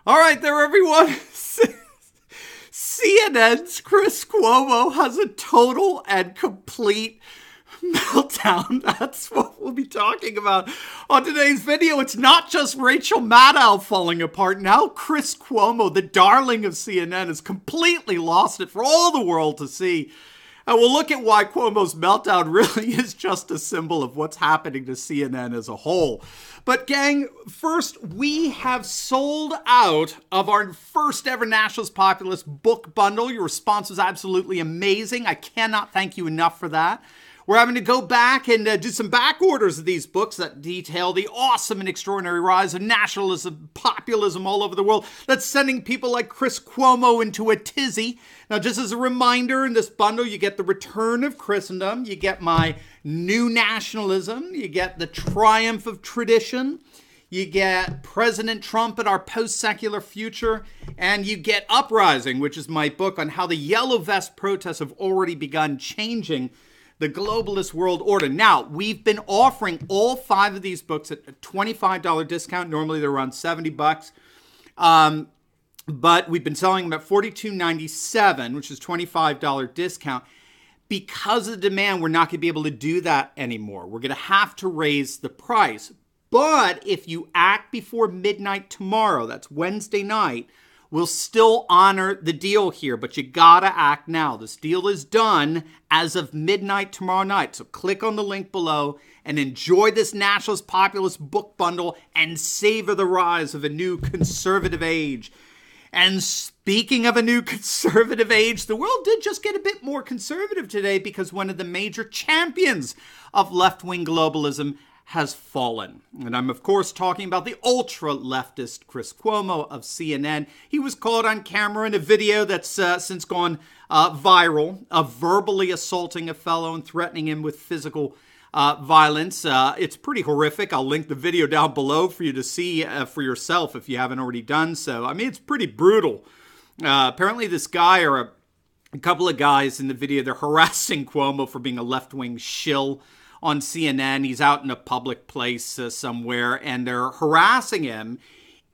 All right there, everyone. CNN's Chris Cuomo has a total and complete meltdown. That's what we'll be talking about on today's video. It's not just Rachel Maddow falling apart. Now Chris Cuomo, the darling of CNN, has completely lost it for all the world to see. And we'll look at why Cuomo's meltdown really is just a symbol of what's happening to CNN as a whole. But gang, first, we have sold out of our first ever Nationalist Populist book bundle. Your response was absolutely amazing. I cannot thank you enough for that. We're having to go back and do some back orders of these books that detail the awesome and extraordinary rise of nationalism, populism all over the world that's sending people like Chris Cuomo into a tizzy. Now, just as a reminder, in this bundle, you get the return of Christendom, you get my new nationalism, you get the triumph of tradition, you get President Trump and our post-secular future, and you get Uprising, which is my book on how the Yellow Vest protests have already begun changing the globalist world order. Now, we've been offering all 5 of these books at a $25 discount. Normally, they're around $70. But we've been selling them at $42.97, which is $25 discount. Because of the demand, we're not going to be able to do that anymore. We're going to have to raise the price. But if you act before midnight tomorrow, that's Wednesday night, we'll still honor the deal here, but you gotta act now. This deal is done as of midnight tomorrow night. So click on the link below and enjoy this Nationalist Populist book bundle and savor the rise of a new conservative age. And speaking of a new conservative age, the world did just get a bit more conservative today because one of the major champions of left-wing globalism has fallen. And I'm, of course, talking about the ultra-leftist Chris Cuomo of CNN. He was caught on camera in a video that's since gone viral of verbally assaulting a fellow and threatening him with physical violence. It's pretty horrific. I'll link the video down below for you to see for yourself if you haven't already done so. I mean, it's pretty brutal. Apparently this guy or a couple of guys in the video, they're harassing Cuomo for being a left-wing shill on CNN. He's out in a public place somewhere, and they're harassing him.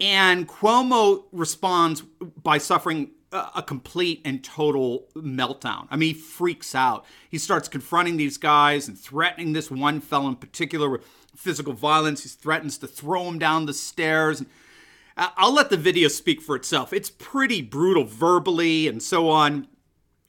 And Cuomo responds by suffering a complete and total meltdown. I mean, he freaks out. He starts confronting these guys and threatening this one fellow in particular with physical violence. He threatens to throw him down the stairs. I'll let the video speak for itself. It's pretty brutal verbally and so on.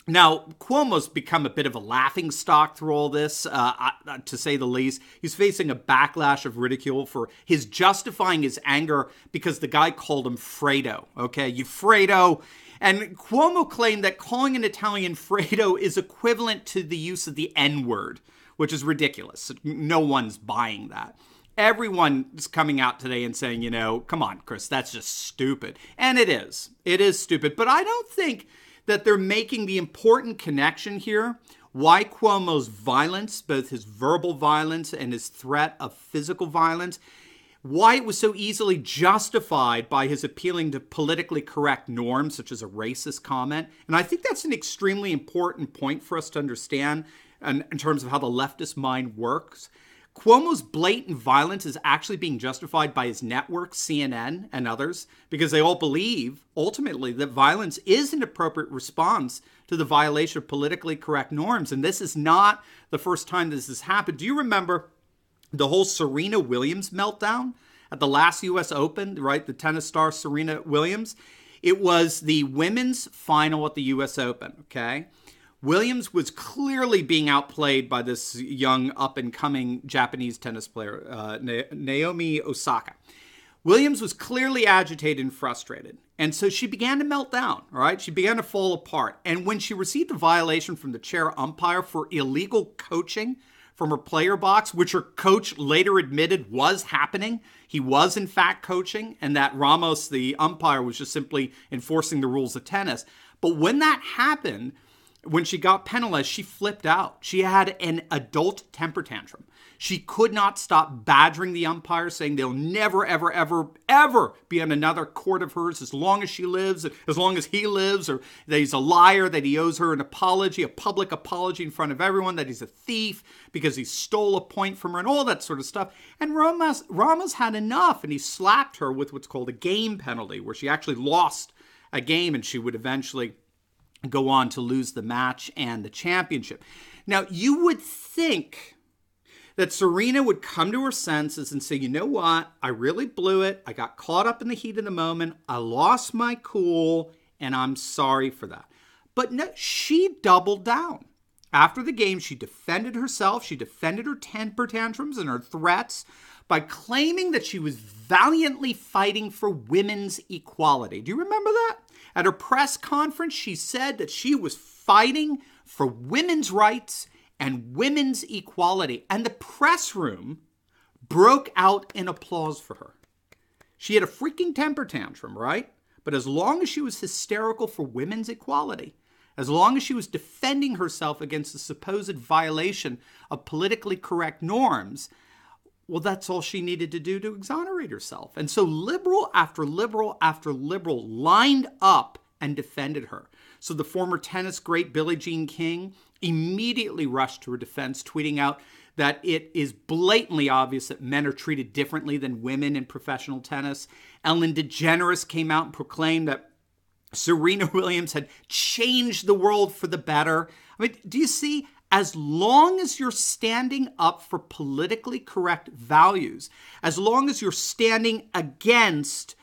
Now, Cuomo's become a bit of a laughingstock through all this, to say the least. He's facing a backlash of ridicule for his justifying his anger because the guy called him Fredo. Okay, you Fredo. And Cuomo claimed that calling an Italian Fredo is equivalent to the use of the N-word, which is ridiculous. No one's buying that. Everyone's coming out today and saying, you know, come on, Chris, that's just stupid. And it is. It is stupid. But I don't think that they're making the important connection here, why Cuomo's violence, both his verbal violence and his threat of physical violence, why it was so easily justified by his appealing to politically correct norms, such as a racist comment. And I think that's an extremely important point for us to understand in terms of how the leftist mind works. Cuomo's blatant violence is actually being justified by his network, CNN, and others, because they all believe, ultimately, that violence is an appropriate response to the violation of politically correct norms. And this is not the first time this has happened. Do you remember the whole Serena Williams meltdown at the last U.S. Open, right? The tennis star Serena Williams. It was the women's final at the U.S. Open, okay? Williams was clearly being outplayed by this young up-and-coming Japanese tennis player, Naomi Osaka. Williams was clearly agitated and frustrated, and so she began to melt down, all right? She began to fall apart, and when she received a violation from the chair umpire for illegal coaching from her player box, which her coach later admitted was happening, he was in fact coaching, and that Ramos, the umpire, was just simply enforcing the rules of tennis. But when that happened, when she got penalized, she flipped out. She had an adult temper tantrum. She could not stop badgering the umpire, saying they'll never, ever, ever, ever be on another court of hers as long as she lives, as long as he lives, or that he's a liar, that he owes her an apology, a public apology in front of everyone, that he's a thief because he stole a point from her and all that sort of stuff. And Ramos had enough, and he slapped her with what's called a game penalty, where she actually lost a game and she would eventually go on to lose the match and the championship. Now, you would think that Serena would come to her senses and say, you know what? I really blew it. I got caught up in the heat of the moment. I lost my cool, and I'm sorry for that. But no, she doubled down. After the game, she defended herself. She defended her temper tantrums and her threats by claiming that she was valiantly fighting for women's equality. Do you remember that? At her press conference, she said that she was fighting for women's rights and women's equality. And the press room broke out in applause for her. She had a freaking temper tantrum, right? But as long as she was hysterical for women's equality, as long as she was defending herself against the supposed violation of politically correct norms, well, that's all she needed to do to exonerate herself. And so liberal after liberal after liberal lined up and defended her. So the former tennis great Billie Jean King immediately rushed to her defense, tweeting out that it is blatantly obvious that men are treated differently than women in professional tennis. Ellen DeGeneres came out and proclaimed that Serena Williams had changed the world for the better. I mean, do you see? As long as you're standing up for politically correct values, as long as you're standing against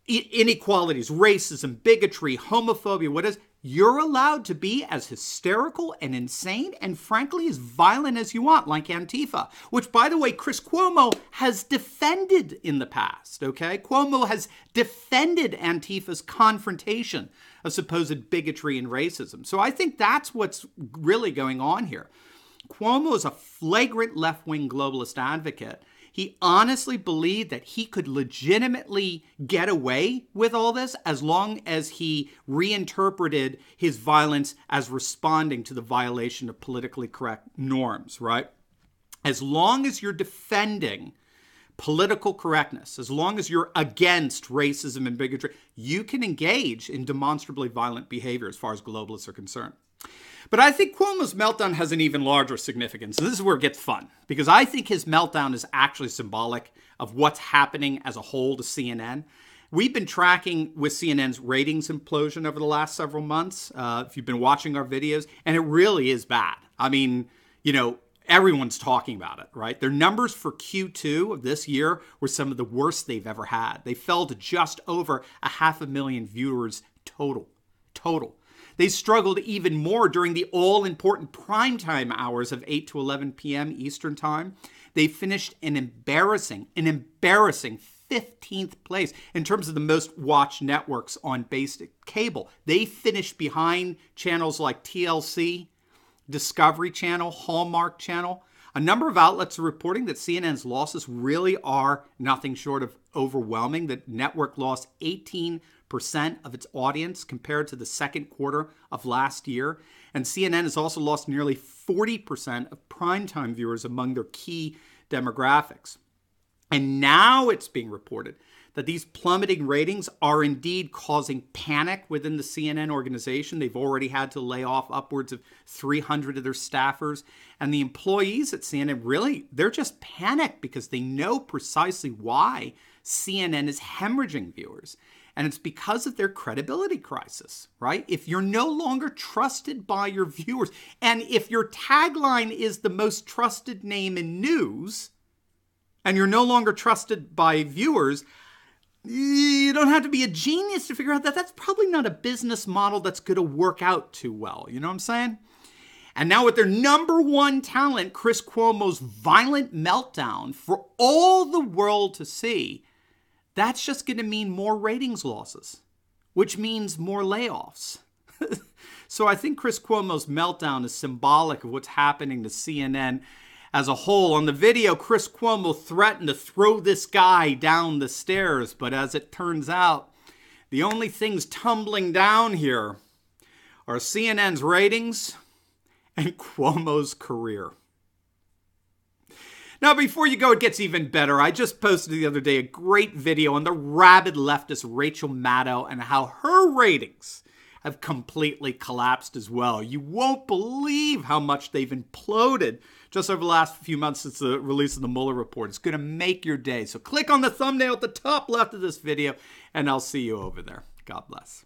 inequalities, racism, bigotry, homophobia, what is, you're allowed to be as hysterical and insane and frankly as violent as you want, like Antifa, which, by the way, Chris Cuomo has defended in the past, okay? Cuomo has defended Antifa's confrontation of supposed bigotry and racism. So I think that's what's really going on here. Cuomo is a flagrant left-wing globalist advocate. He honestly believed that he could legitimately get away with all this as long as he reinterpreted his violence as responding to the violation of politically correct norms, right? As long as you're defending political correctness, as long as you're against racism and bigotry, you can engage in demonstrably violent behavior as far as globalists are concerned. But I think Cuomo's meltdown has an even larger significance. This is where it gets fun, because I think his meltdown is actually symbolic of what's happening as a whole to CNN. We've been tracking with CNN's ratings implosion over the last several months, if you've been watching our videos, and it really is bad. I mean, you know, everyone's talking about it, right? Their numbers for Q2 of this year were some of the worst they've ever had. They fell to just over 500,000 viewers total. They struggled even more during the all-important primetime hours of 8 to 11 p.m. Eastern Time. They finished an embarrassing 15th place in terms of the most watched networks on basic cable. They finished behind channels like TLC, Discovery Channel, Hallmark Channel. A number of outlets are reporting that CNN's losses really are nothing short of overwhelming. The network lost 18% of its audience compared to the second quarter of last year. And CNN has also lost nearly 40% of primetime viewers among their key demographics. And now it's being reported that these plummeting ratings are indeed causing panic within the CNN organization. They've already had to lay off upwards of 300 of their staffers. And the employees at CNN, really, they're just panicked because they know precisely why CNN is hemorrhaging viewers. And it's because of their credibility crisis, right? If you're no longer trusted by your viewers, and if your tagline is the most trusted name in news, and you're no longer trusted by viewers, you don't have to be a genius to figure out that that's probably not a business model that's going to work out too well. You know what I'm saying? And now with their number one talent, Chris Cuomo's violent meltdown for all the world to see, that's just going to mean more ratings losses, which means more layoffs. So I think Chris Cuomo's meltdown is symbolic of what's happening to CNN as a whole. On the video, Chris Cuomo threatened to throw this guy down the stairs, but as it turns out, the only things tumbling down here are CNN's ratings and Cuomo's career. Now, before you go, it gets even better. I just posted the other day a great video on the rabid leftist Rachel Maddow and how her ratings have completely collapsed as well. You won't believe how much they've imploded just over the last few months since the release of the Mueller report. It's going to make your day. So click on the thumbnail at the top left of this video, and I'll see you over there. God bless.